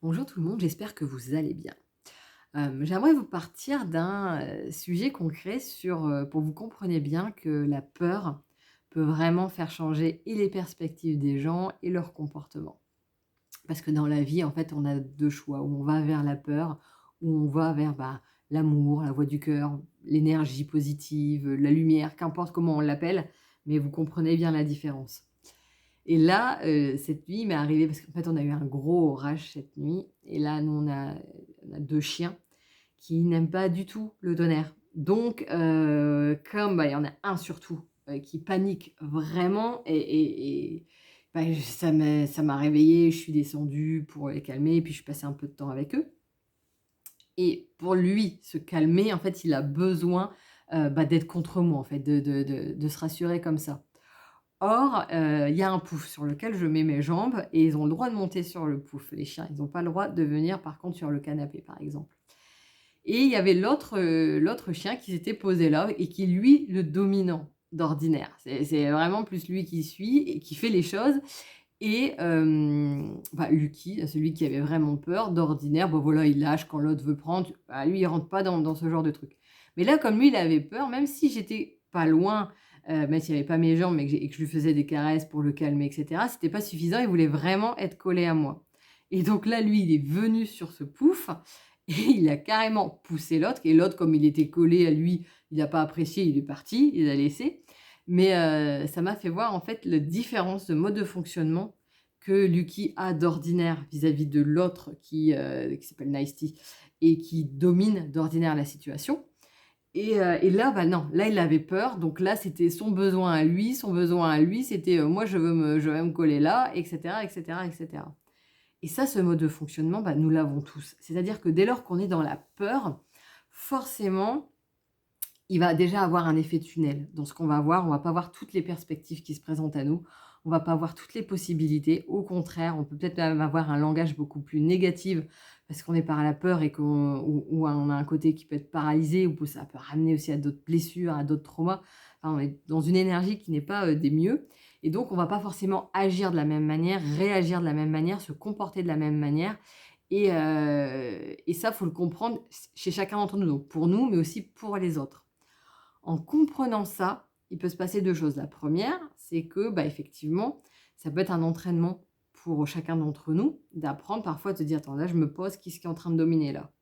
Bonjour tout le monde, j'espère que vous allez bien. J'aimerais vous partir d'un, sujet concret pour que vous compreniez bien que la peur peut vraiment faire changer et les perspectives des gens et leur comportement. Parce que dans la vie, en fait, on a 2 choix, où on va vers la peur, ou on va vers, l'amour, la voix du cœur, l'énergie positive, la lumière, qu'importe comment on l'appelle, mais vous comprenez bien la différence. Et là, cette nuit, il m'est arrivé parce qu'en fait, on a eu un gros orage cette nuit et là, nous, on a 2 chiens qui n'aiment pas du tout le tonnerre. Donc comme, il y en a un surtout, qui panique vraiment ça m'a réveillée, je suis descendue pour les calmer, puis je suis passée un peu de temps avec eux et pour lui se calmer, en fait, il a besoin, d'être contre moi, en fait, de se rassurer comme ça. Or, il y a un pouf sur lequel je mets mes jambes et ils ont le droit de monter sur le pouf, les chiens. Ils n'ont pas le droit de venir par contre sur le canapé, par exemple. Et il y avait l'autre chien qui s'était posé là et qui lui, le dominant d'ordinaire. C'est vraiment plus lui qui suit et qui fait les choses et Lucky, celui qui avait vraiment peur, d'ordinaire, voilà, il lâche quand l'autre veut prendre. Lui, il rentre pas dans ce genre de truc. Mais là, comme lui, il avait peur, même si j'étais pas loin, même s'il y avait pas mes jambes, mais que je lui faisais des caresses pour le calmer et cetera, c'était pas suffisant. Il voulait vraiment être collé à moi. Et donc là, lui, il est venu sur ce pouf et il a carrément poussé l'autre et l'autre, comme il était collé à lui, il a pas apprécié, il est parti, il a laissé. Mais ça m'a fait voir, en fait, la différence de mode de fonctionnement que Lucky a d'ordinaire vis-à-vis de l'autre qui s'appelle Nice-T et qui domine d'ordinaire la situation. Et là, non, là, il avait peur, donc là, c'était son besoin à lui. Son besoin à lui, c'était, «Moi, je veux me coller là» et cetera et cetera et cetera. Et ça, ce mode de fonctionnement, nous l'avons tous. C'est-à-dire que dès lors qu'on est dans la peur, forcément, il va déjà avoir un effet tunnel dans ce qu'on va voir. On va pas voir toutes les perspectives qui se présentent à nous. On va pas voir toutes les possibilités. Au contraire, on peut peut-être même avoir un langage beaucoup plus négatif parce qu'on est par la peur et ou on a un côté qui peut être paralysé ou que ça peut ramener aussi à d'autres blessures, à d'autres traumas. Enfin, on est dans une énergie qui n'est pas, des mieux et donc on va pas forcément agir de la même manière, réagir de la même manière, se comporter de la même manière et ça, faut le comprendre chez chacun d'entre nous, donc pour nous, mais aussi pour les autres. En comprenant ça, il peut se passer 2 choses. La première, c'est que, effectivement, ça peut être un entraînement pour chacun d'entre nous d'apprendre parfois à se dire: «Attends, là, je me pose, qu'est-ce qui est en train de dominer là?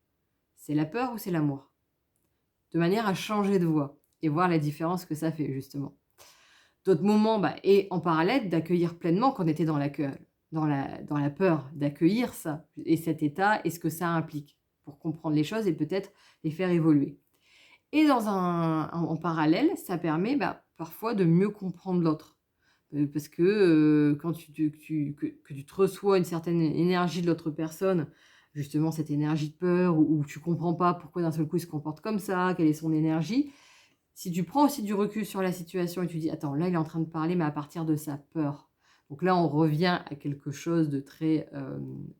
C'est la peur ou c'est l'amour?» De manière à changer de voix et voir la différence que ça fait justement. D'autres moments, et en parallèle d'accueillir pleinement qu'on était dans la peur, d'accueillir ça et cet état et ce que ça implique pour comprendre les choses et peut-être les faire évoluer. Et en parallèle, ça permet, parfois de mieux comprendre l'autre. Parce que, quand que tu te reçois une certaine énergie de l'autre personne, justement cette énergie de peur où tu comprends pas pourquoi d'un seul coup il se comporte comme ça, quelle est son énergie. Si tu prends aussi du recul sur la situation et tu dis: «Attends, là il est en train de parler, mais à partir de sa peur». Donc là, on revient à quelque chose de très,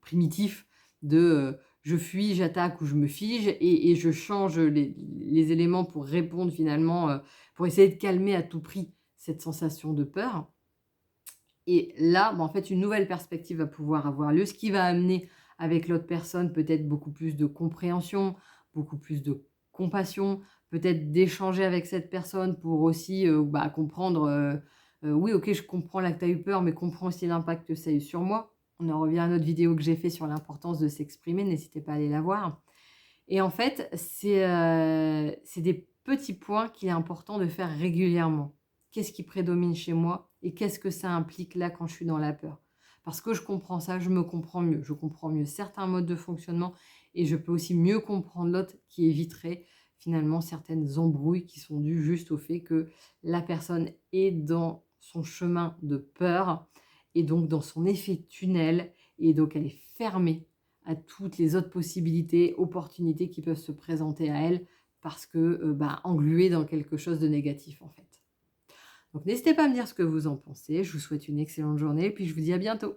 primitif de, je fuis, j'attaque ou je me fige et je change les éléments pour répondre finalement, pour essayer de calmer à tout prix cette sensation de peur. Et là, en fait, une nouvelle perspective va pouvoir avoir lieu, ce qui va amener avec l'autre personne peut-être beaucoup plus de compréhension, beaucoup plus de compassion, peut-être d'échanger avec cette personne pour aussi, comprendre, «Oui, OK, je comprends là que tu as eu peur, mais comprends aussi l'impact que ça a eu sur moi». On en revient à notre vidéo que j'ai fait sur l'importance de s'exprimer, n'hésitez pas à aller la voir. Et en fait, c'est des petits points qu'il est important de faire régulièrement. Qu'est-ce qui prédomine chez moi et qu'est-ce que ça implique là quand je suis dans la peur? Parce que je comprends ça, je me comprends mieux. Je comprends mieux certains modes de fonctionnement et je peux aussi mieux comprendre l'autre qui éviterait finalement certaines embrouilles qui sont dues juste au fait que la personne est dans son chemin de peur et donc dans son effet tunnel et donc elle est fermée à toutes les autres possibilités, opportunités qui peuvent se présenter à elle parce que, engluée dans quelque chose de négatif, en fait. Donc n'hésitez pas à me dire ce que vous en pensez. Je vous souhaite une excellente journée et puis je vous dis à bientôt.